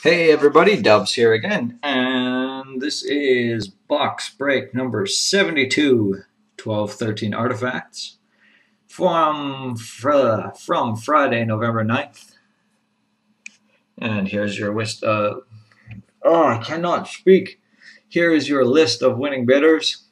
Hey everybody, Dubs here again, and this is box break number 72, 12-13 artifacts from Friday, November 9th. And here's your list of, I cannot speak. Here is your list of winning bidders.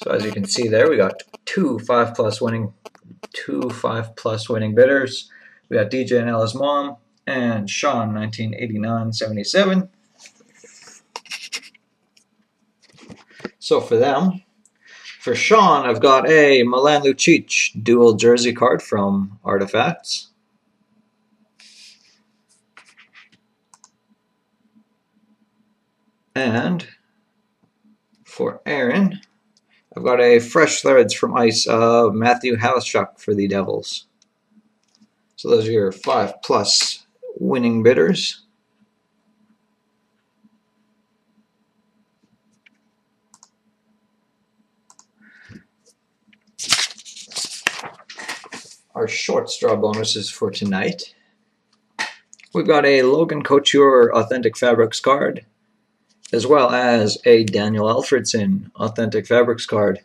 So as you can see there, we got two 5+ winning bidders. We got DJ and Ella's mom and Sean 1989-77. So for them, for Sean, I've got a Milan Lucic dual jersey card from Artifacts. And for Aaron, I've got a fresh threads from ice of Matthew Halishuk for the Devils. So those are your 5+ winning bidders. Our short straw bonuses for tonight. We've got a Logan Couture Authentic Fabrics card, as well as a Daniel Alfredson Authentic Fabrics card.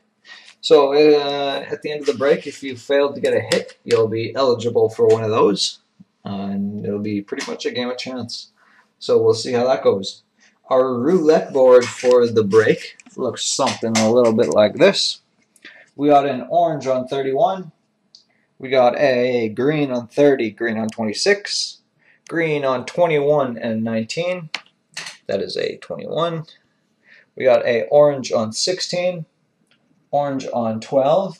So at the end of the break, if you failed to get a hit, you'll be eligible for one of those. And it'll be pretty much a game of chance. So we'll see how that goes. Our roulette board for the break looks something a little bit like this. We got an orange on 31. We got a green on 30, green on 26, green on 21 and 19. That is a 21. We got a orange on 16, orange on 12,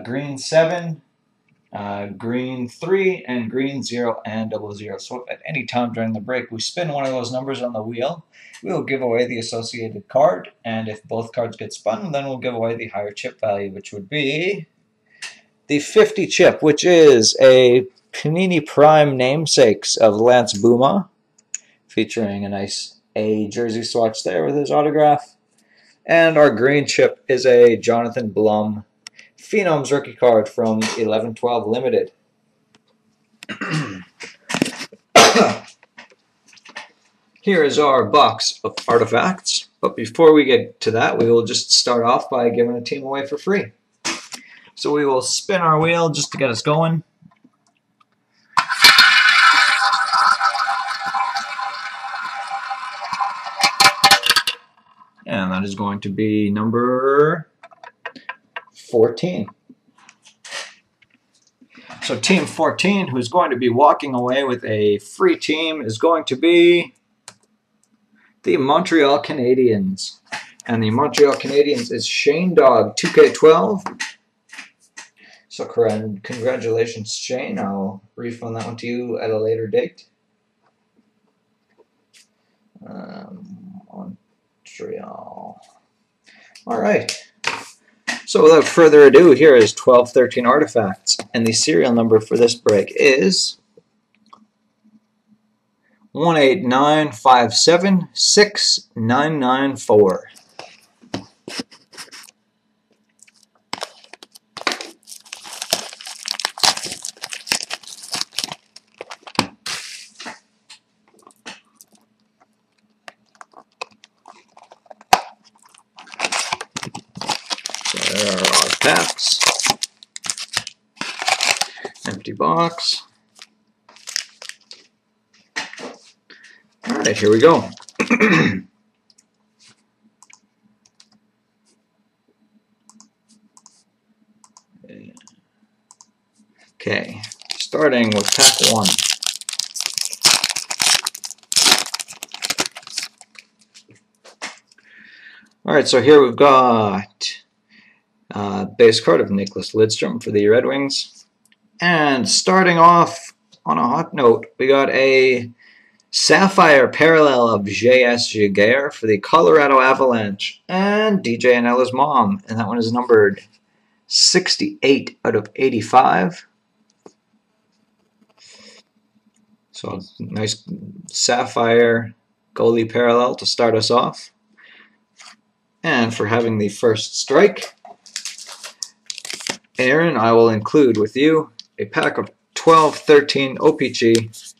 green 7, green 3, and green 0 and 00. So if at any time during the break we spin one of those numbers on the wheel, we will give away the associated card, and if both cards get spun, then we'll give away the higher chip value, which would be the 50 chip, which is a Panini Prime namesakes of Lance Buma, featuring a nice A jersey swatch there with his autograph. And our green chip is a Jonathan Blum Phenoms rookie card from 11-12 Limited. Here is our box of artifacts. But before we get to that, we will just start off by giving a team away for free. So we will spin our wheel just to get us going. And that is going to be number 14. So team 14, who's going to be walking away with a free team, is going to be the Montreal Canadiens. And the Montreal Canadiens is Shane Dog 2K12. So congratulations, Shane. I'll refund that one to you at a later date. Montreal. All right. So without further ado, here is 12-13 artifacts, and the serial number for this break is 189576994. There are our packs. Empty box. Alright, here we go. Okay, starting with pack 1. Alright, so here we've got base card of Nicholas Lidstrom for the Red Wings. And starting off on a hot note, we got a Sapphire Parallel of J.S. Giguère for the Colorado Avalanche and DJ and Ella's mom. And that one is numbered 68/85. So nice Sapphire goalie parallel to start us off. And for having the first strike, Aaron, I will include with you a pack of 12-13 OPG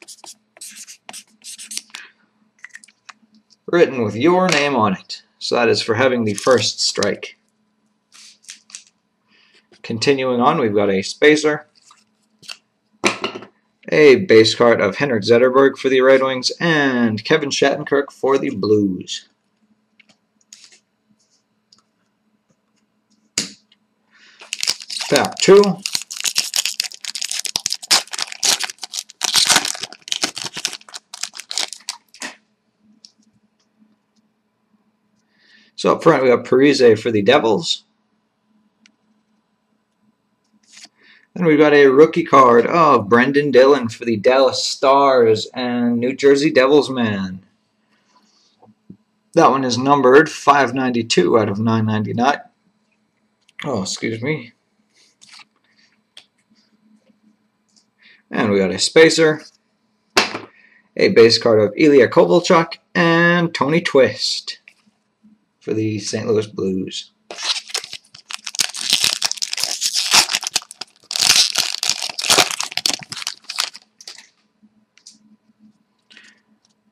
written with your name on it. So that is for having the first strike. Continuing on, we've got a spacer, a base card of Henrik Zetterberg for the Red Wings, and Kevin Shattenkirk for the Blues. Pack 2. So up front we have Parise for the Devils. Then we've got a rookie card of Brendan Dillon for the Dallas Stars and New Jersey Devils man. That one is numbered 592 out of 999. Oh, excuse me. And we got a spacer, a base card of Ilya Kovalchuk, and Tony Twist for the St. Louis Blues.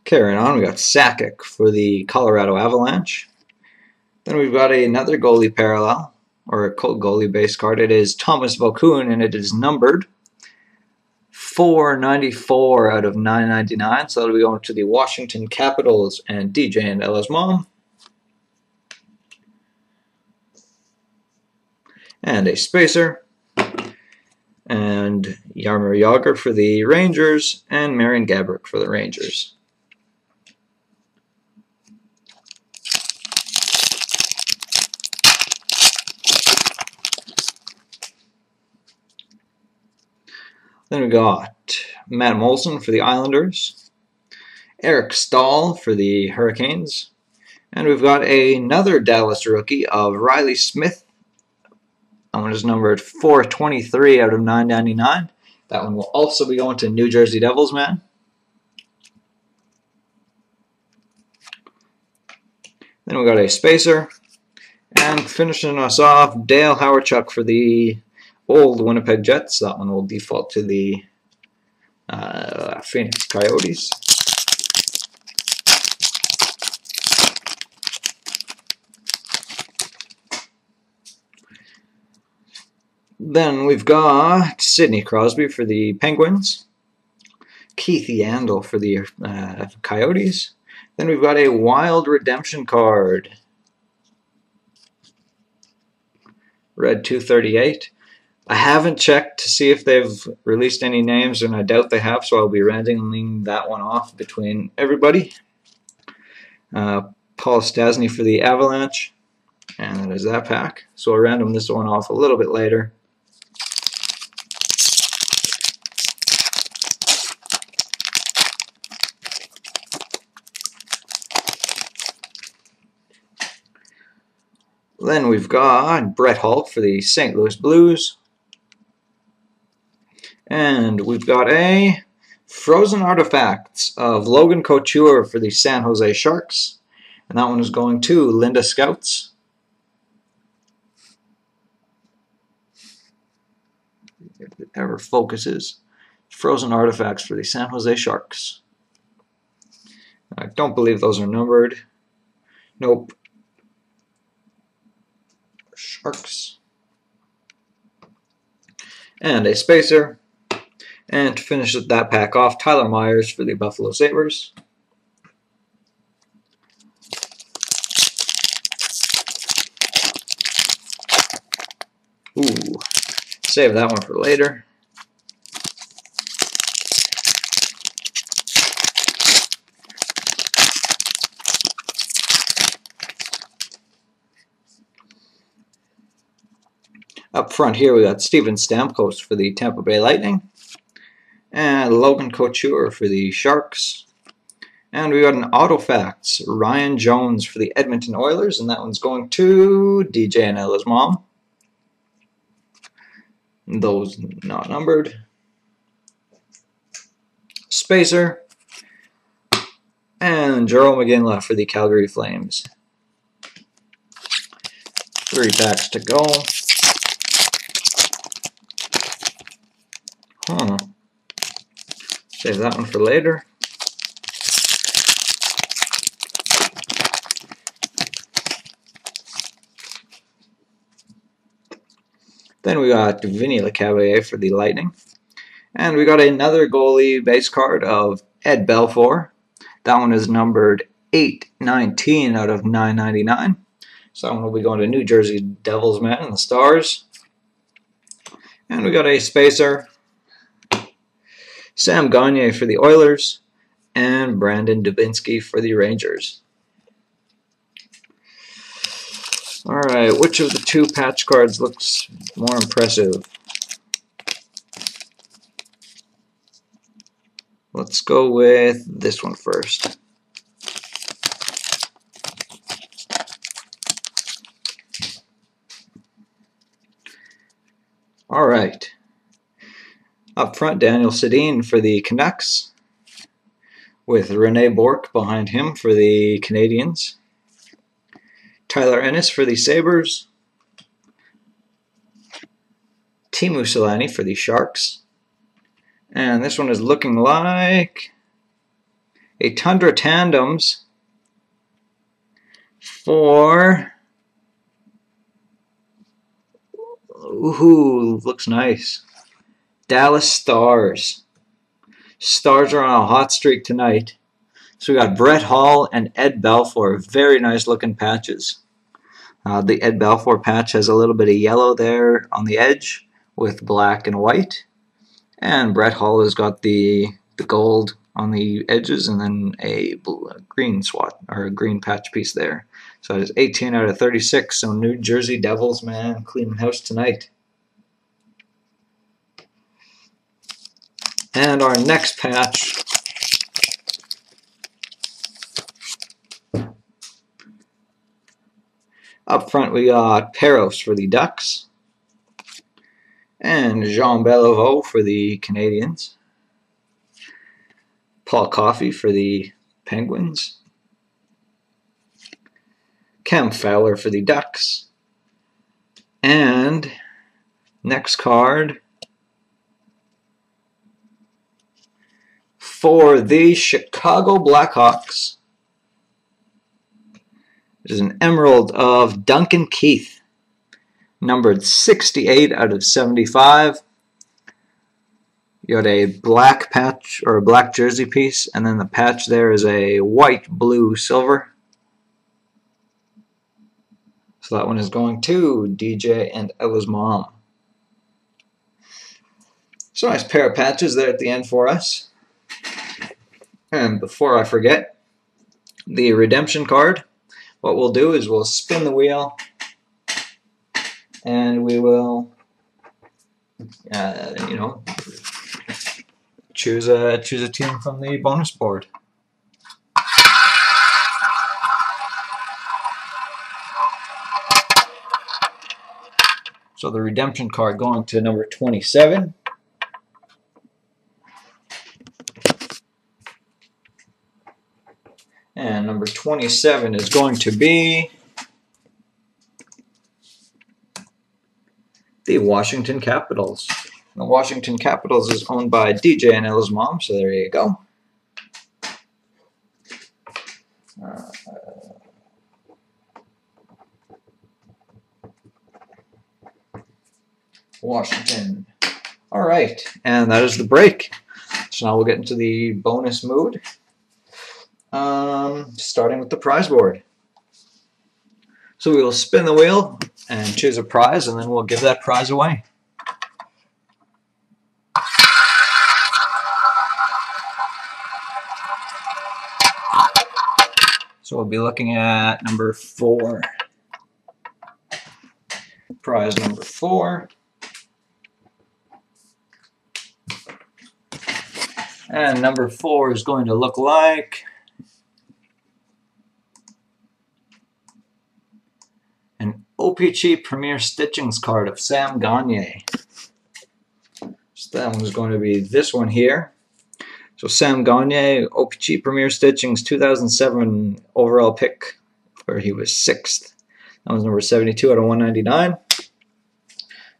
Carrying on, we got Sakic for the Colorado Avalanche. Then we've got another goalie parallel, or a goalie base card. It is Thomas Vokoun, and it is numbered 494 out of 999. So that'll be going to the Washington Capitals and DJ and Ella's mom. And a spacer, and Jaromir Jagr for the Rangers, and Marian Gaborik for the Rangers. Then we got Matt Molson for the Islanders, Eric Stahl for the Hurricanes, and we've got another Dallas rookie of Riley Smith. That one is numbered 423 out of 999. That one will also be going to New Jersey Devils man. Then we got a spacer, and finishing us off, Dale Hawerchuk for the old Winnipeg Jets. That one will default to the Phoenix Coyotes. Then we've got Sidney Crosby for the Penguins, Keith Yandel for the Coyotes. Then we've got a Wild Redemption card, red 238. I haven't checked to see if they've released any names, and I doubt they have, so I'll be randoming that one off between everybody. Paul Stastny for the Avalanche, and that is that pack. So I'll random this one off a little bit later. Then we've got Brett Hulk for the St. Louis Blues. And we've got a Frozen Artifacts of Logan Couture for the San Jose Sharks. And that one is going to Linda Scouts. If it ever focuses. Frozen Artifacts for the San Jose Sharks. I don't believe those are numbered. Nope. Sharks. And a spacer. And to finish that pack off, Tyler Myers for the Buffalo Sabres. Ooh, save that one for later. Up front here we got Steven Stamkos for the Tampa Bay Lightning, and Logan Couture for the Sharks. And we got an Autofacts, Ryan Jones for the Edmonton Oilers, and that one's going to DJ and Ella's mom. Those not numbered. Spacer, and Jarome McGinley for the Calgary Flames. 3 packs to go. Save that one for later. Then we got Vinny LeCavalier for the Lightning. And we got another goalie base card of Ed Belfour. That one is numbered 819 out of 999. So that one will be going to New Jersey Devils man and the Stars. And we got a spacer, Sam Gagner for the Oilers, and Brandon Dubinsky for the Rangers. Alright, which of the two patch cards looks more impressive? Let's go with this one first. Alright. Up front, Daniel Sedin for the Canucks, with Rene Bourque behind him for the Canadiens. Tyler Ennis for the Sabres. Teemu Selanne for the Sharks. And this one is looking like a Tundra Tandems for... Ooh, looks nice. Dallas Stars. Stars are on a hot streak tonight. So we got Brett Hall and Ed Belfour. Very nice looking patches. The Ed Belfour patch has a little bit of yellow there on the edge with black and white. And Brett Hall has got the gold on the edges and then a green swat or a green patch piece there. So it is 18 out of 36. So New Jersey Devils, man, cleaning house tonight. And our next patch up front, we got Peros for the Ducks and Jean Beliveau for the Canadiens. Paul Coffey for the Penguins. Cam Fowler for the Ducks. And next card for the Chicago Blackhawks is an emerald of Duncan Keith, numbered 68 out of 75. You got a black patch or a black jersey piece, and then the patch there is a white, blue, silver. So that one is going to DJ and Ella's mom. So nice pair of patches there at the end for us. And before I forget, the redemption card, what we'll do is we'll spin the wheel and we will, choose a team from the bonus board. So the redemption card going to number 27. And number 27 is going to be the Washington Capitals. The Washington Capitals is owned by DJ and Ella's mom, so there you go. Washington. All right, and that is the break. So now we'll get into the bonus mood. Starting with the prize board. So we will spin the wheel and choose a prize, and then we'll give that prize away. So we'll be looking at number 4. Prize number 4. And number 4 is going to look like an OPG Premier Stitchings card of Sam Gagner. So that one's going to be this one here. So Sam Gagner, OPG Premier Stitchings 2007 overall pick, where he was 6th. That was number 72 out of 199.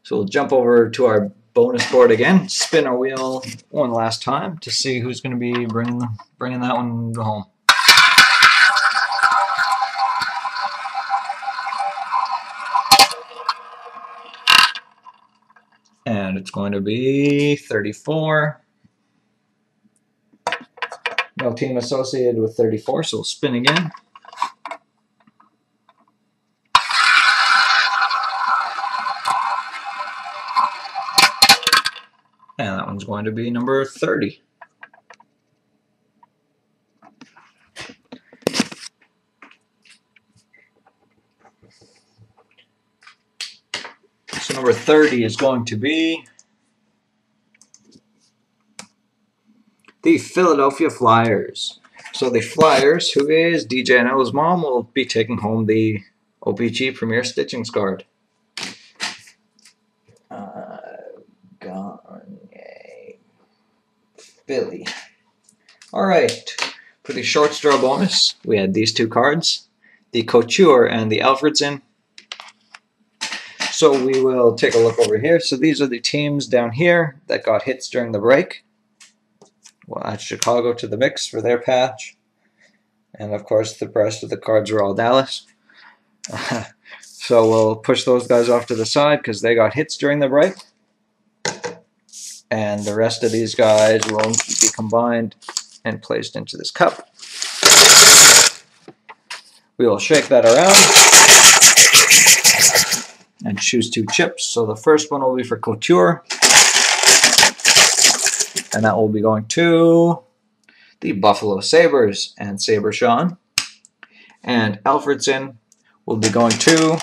So we'll jump over to our bonus board again. Spin our wheel one last time to see who's going to be bringing that one home. And it's going to be 34. No team associated with 34, so we'll spin again. And that one's going to be number 30. So number 30 is going to be the Philadelphia Flyers. So the Flyers, who is DJ and Ella's mom, will be taking home the OPG Premier Stitchings card. Philly. Alright, for the short straw bonus, we had these two cards, the Couture and the Alfredson. So we will take a look over here. So these are the teams down here that got hits during the break. We'll add Chicago to the mix for their patch. And of course the rest of the cards are all Dallas. So we'll push those guys off to the side because they got hits during the break. And the rest of these guys will be combined and placed into this cup. We will shake that around and choose two chips. So the first one will be for Couture, and that will be going to the Buffalo Sabres and Sabre Sean. And Alfredson will be going to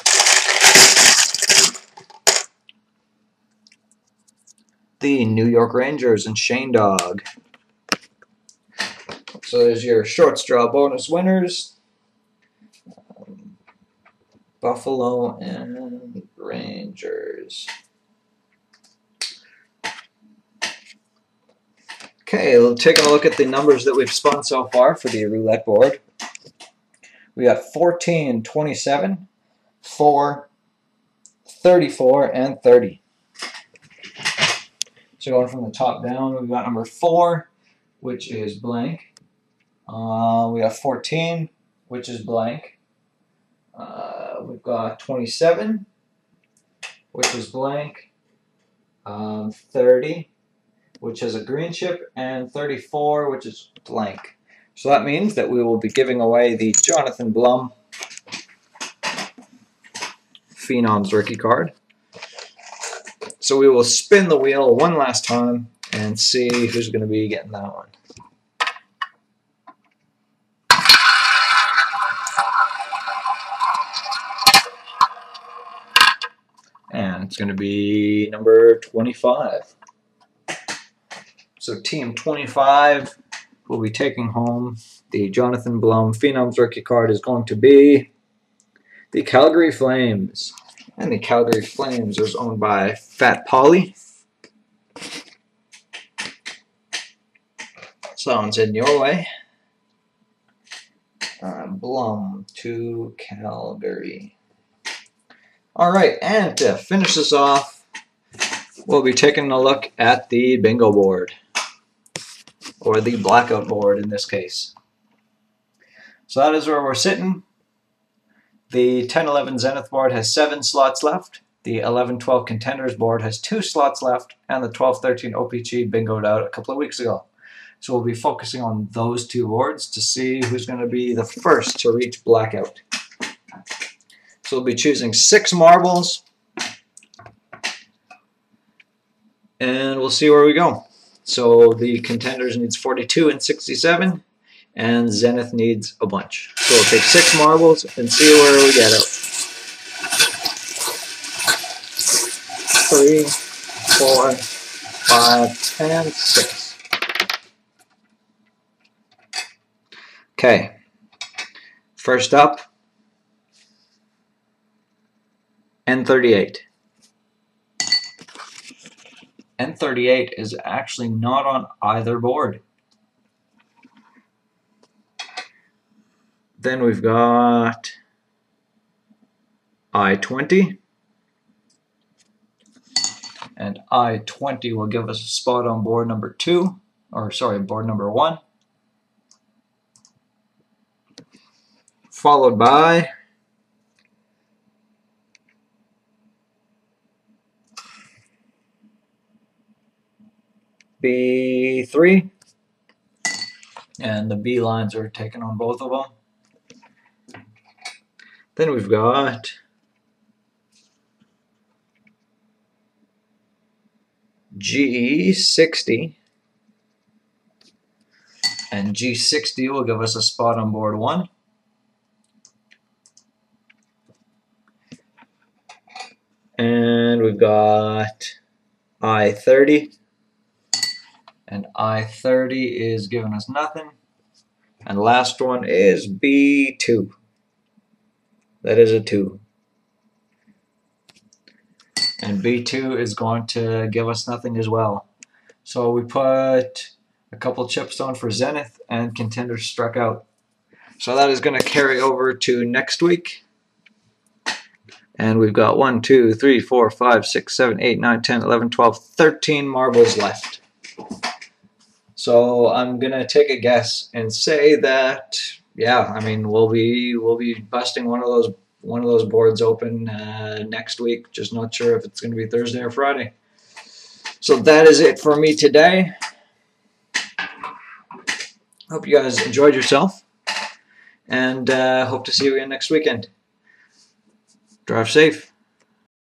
the New York Rangers and Shane Dog. So there's your short straw bonus winners. Buffalo and Rangers. Okay, taking a look at the numbers that we've spun so far for the roulette board. We got 14, 27, 4, 34, and 30. So going from the top down, we've got number 4, which is blank. We got 14, which is blank. We've got 27, which is blank. 30, which has a green chip, and 34, which is blank. So that means that we will be giving away the Jonathan Blum Phenoms rookie card. So we will spin the wheel one last time and see who's going to be getting that one. And it's going to be number 25. So team 25 will be taking home the Jonathan Blum Phenoms rookie card is going to be the Calgary Flames. And the Calgary Flames is owned by Fat Polly. So that one's in your way. Blum to Calgary. Alright, and to finish this off, we'll be taking a look at the bingo board. Or the blackout board in this case. So that is where we're sitting. The 10-11 Zenith board has 7 slots left. The 11-12 Contenders board has 2 slots left. And the 12-13 OPG bingoed out a couple of weeks ago. So we'll be focusing on those 2 boards to see who's going to be the first to reach blackout. So we'll be choosing 6 marbles. And we'll see where we go. So the Contenders needs 42 and 67. And Zenith needs a bunch. So we'll take 6 marbles and see where we get out. 3, 4, 5, and 6. Okay. First up, N38. N38 is actually not on either board. Then we've got I-20, And I-20 will give us a spot on board number 2, or sorry, board number 1. Followed by B3, and the B lines are taken on both of them. Then we've got G60, and G60 will give us a spot on board 1. And we've got I-30, and I-30 is giving us nothing. And the last one is B2. That is a 2. And B2 is going to give us nothing as well. So we put a couple chips down for Zenith, and Contenders struck out. So that is going to carry over to next week. And we've got 1, 2, 3, 4, 5, 6, 7, 8, 9, 10, 11, 12, 13 marbles left. So I'm going to take a guess and say that, yeah, I mean, we'll be busting one of those boards open next week. Just not sure if it's going to be Thursday or Friday. So that is it for me today. Hope you guys enjoyed yourself, and hope to see you again next weekend. Drive safe.